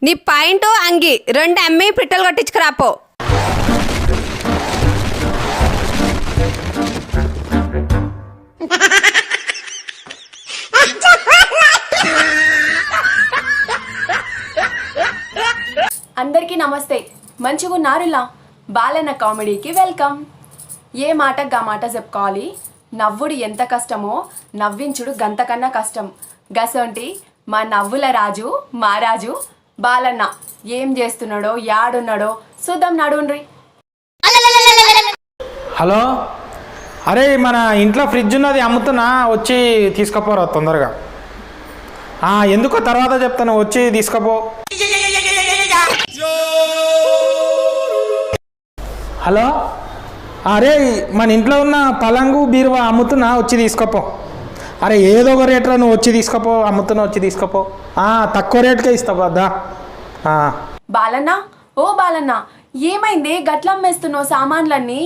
నీ పాయింట్ అంగి రెండు అమ్మి పిట్టలు కొట్టించుకురాపో. అందరికీ నమస్తే. మంచిగా ఉన్నారులా? బాలన్న కామెడీకి వెల్కమ్. ఏ మాట గా మాట చెప్పుకోవాలి. నవ్వుడు ఎంత కష్టమో నవ్వించుడు గంతకన్నా కష్టం. గసంటి మా నవ్వుల రాజు మా రాజు బాలన్న ఏం చేస్తున్నాడో యాడున్నాడో చూద్దాం నడుండ్రి. హలో, అరే మన ఇంట్లో ఫ్రిడ్జ్ ఉన్నది అమ్ముతున్నా, వచ్చి తీసుకుపోరా తొందరగా. ఎందుకో తర్వాత చెప్తాను, వచ్చి తీసుకుపో. హలో, అరే మన ఇంట్లో ఉన్న పలంగు బీరువా అమ్ముతున్నా, వచ్చి తీసుకుపో. అరే ఏదో ఒక రేట్లో నువ్వు వచ్చి తీసుకుపో, అమ్ముతున్నా వచ్చి తీసుకుపో. తక్కువ రేటుకే ఇస్తావు దా. బాలన్న, ఓ బాలన్న, ఏమైంది గట్ల అమ్మేస్తున్నావు సామాన్లన్నీ?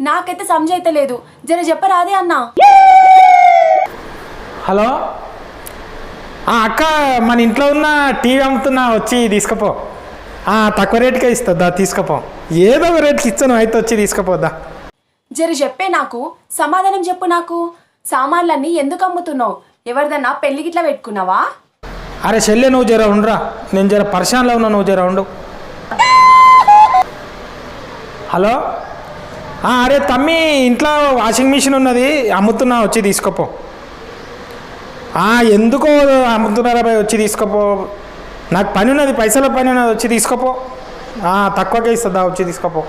నాకైతే సమజైతలేదు, జర చెప్పరాదే అన్నా. హలో అక్క, మన ఇంట్లో ఉన్న టీవీ అమ్ముతున్నా, వచ్చి తీసుకుపో. తక్కువ రేటుకే ఇస్తుందా, తీసుకుపో. ఏదో ఒక రేట్కి ఇస్తాను, అయితే వచ్చి తీసుకుపోద్దా. జర చెప్పే, నాకు సమాధానం చెప్పు. నాకు సామాన్లన్నీ ఎందుకు అమ్ముతున్నావు? ఎవరిదన్నా పెళ్లి గిట్లా పెట్టుకున్నావా? అరే చెల్లె, నువ్వు జర ఉండరా, నేను జర పరిశాన్లో ఉన్నా, నువ్వు జర ఉండు. హలో, అరే తమ్మి, ఇంట్లో వాషింగ్ మిషన్ ఉన్నది అమ్ముతున్నా, వచ్చి తీసుకుపో. ఎందుకో అమ్ముతున్నారా భయ్, వచ్చి తీసుకుపో. నాకు పని ఉన్నది, పైసల పని ఉన్నది, వచ్చి తీసుకుపో. తక్కువకే ఇస్తుందా, వచ్చి తీసుకుపో.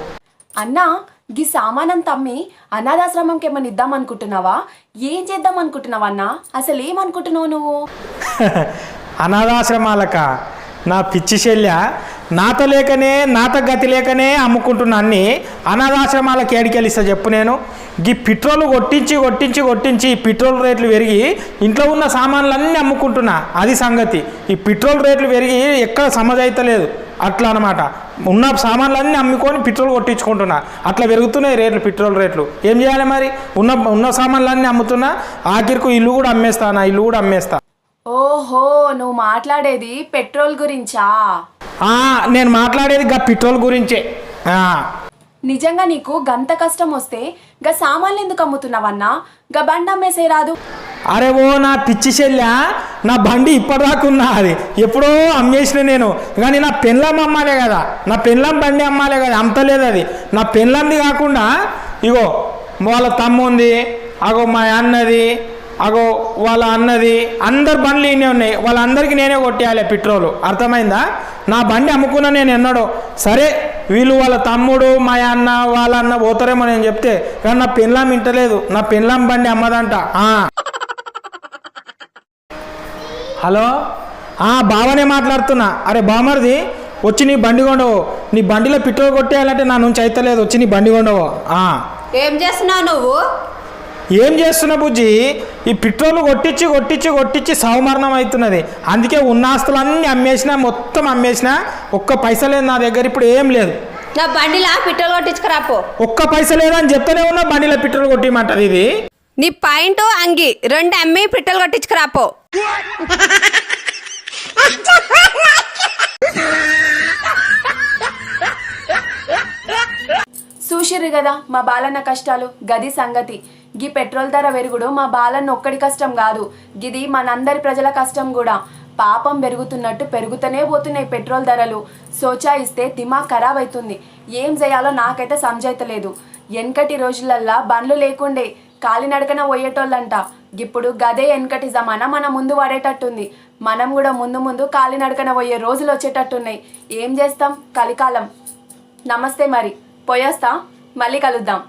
అన్నా, గీ సామానం తమ్మి అనాథాశ్రమంకి ఏమన్నా ఇద్దాం అనుకుంటున్నావా? ఏం చేద్దాం అనుకుంటున్నావా అన్నా? అసలు ఏమనుకుంటున్నావు నువ్వు? అనాథాశ్రమాలక నా పిచ్చి శల్య, నాతో లేకనే నాతో గతి లేకనే అమ్ముకుంటున్నా అన్ని. అనాథాశ్రమాలకు ఏడికెళ్ళిస్తా చెప్పు నేను? ఈ పెట్రోల్ కొట్టించి కొట్టించి కొట్టించి పెట్రోల్ రేట్లు పెరిగి ఇంట్లో ఉన్న సామాన్లన్నీ అమ్ముకుంటున్నా, అది సంగతి. ఈ పెట్రోల్ రేట్లు పెరిగి ఎక్కడ సమజైతలేదు, అట్లా అనమాట. ఉన్న సామాన్లన్నీ అమ్ముకొని పెట్రోల్ కొట్టించుకుంటున్నా, అట్లా పెరుగుతున్నాయి రేట్లు, పెట్రోల్ రేట్లు. ఏం చేయాలి మరి? ఉన్న సామాన్లన్నీ అమ్ముతున్నా, ఆఖరికి ఇల్లు కూడా అమ్మేస్తా, నా ఇల్లు కూడా అమ్మేస్తా. ఓహో, నువ్వు మాట్లాడేది పెట్రోల్ గురించా? నేను మాట్లాడేది గా పెట్రోల్ గురించే. నిజంగా నీకు గంత కష్టం వస్తే గా సామాన్లు ఎందుకు అమ్ముతున్నావన్నా? గా బండి అమ్మేసే రాదు. అరే ఓ నా పిచ్చి చెల్లె, నా బండి ఇప్పటిదాకా ఉన్నా, అది ఎప్పుడో అమ్మేసిన నేను. కానీ నా పెన్లం అమ్మాలే కదా, నా పెన్లం బండి అమ్మాలే కదా, అమ్మలేదు. అది నా పెన్లంది కాకుండా ఇగో వాళ్ళ తమ్ముంది, అగో మా అన్నది, అగో వాళ్ళ అన్నది, అందరు బండ్లు ఇన్నే ఉన్నాయి. వాళ్ళందరికీ నేనే కొట్టేయాలి పెట్రోలు, అర్థమైందా? నా బండి అమ్ముకున్నా నేను ఎన్నడో. సరే వీళ్ళు వాళ్ళ తమ్ముడు మా అన్న వాళ్ళ అన్న పోతారేమో నేను చెప్తే, కానీ నా పెన్లాం ఇంటలేదు, నా పెన్లాం బండి అమ్మదంట. హలో, బావనే మాట్లాడుతున్నా. అరే బామర్ది, వచ్చి నీ బండి కొండవు. నీ బండిలో పెట్రోల్ కొట్టేయాలంటే నా నుంచి అయితలేదు, వచ్చి నీ బండి కొండవు. ఏం చేస్తున్నావు నువ్వు? ఏం చేస్తున్నా బుజ్జి? ఈ పెట్రోల్ కొట్టించి కొట్టించి కొట్టించి సౌమరణం అవుతున్నది. అందుకే ఉన్న ఆస్తులన్నీ అమ్మేసినా, మొత్తం అమ్మేసినా, ఒక్క పైస లేదు నా దగ్గర, ఇప్పుడు ఏం లేదు. నా బండిలా పెట్రోల్ కొట్టించుకురాపో. ఒక్క పైస లేదని చెప్తానే ఉన్నా, బండిలో పెట్రోల్ కొట్టిమంటది ఇది. నీ పాయింట్ అంగి రెండు అమ్మి పిట్టలు కొట్టించుకురాపో. చూసిర్రు కదా మా బాలన్న కష్టాలు, గది సంగతి. గీ పెట్రోల్ ధర పెరుగుడు మా బాలన్న ఒక్కడి కష్టం కాదు, గిది మనందరి ప్రజల కష్టం కూడా. పాపం పెరుగుతున్నట్టు పెరుగుతూనే పోతున్నాయి పెట్రోల్ ధరలు. సోచా ఇస్తే దిమాగ్ ఖరాబ్ అవుతుంది. ఏం చేయాలో నాకైతే సమజైతలేదు. వెనకటి రోజులల్లా బండ్లు లేకుండే, కాలినడకన పోయేటోళ్ళంట. ఇప్పుడు గదే వెనకటి జమానా మన ముందు పడేటట్టుంది. మనం కూడా ముందు ముందు కాలినడకన పోయే రోజులు వచ్చేటట్టున్నాయి. ఏం చేస్తాం, కలికాలం. నమస్తే మరి, పోయేస్తా, మళ్ళీ కలుద్దాం.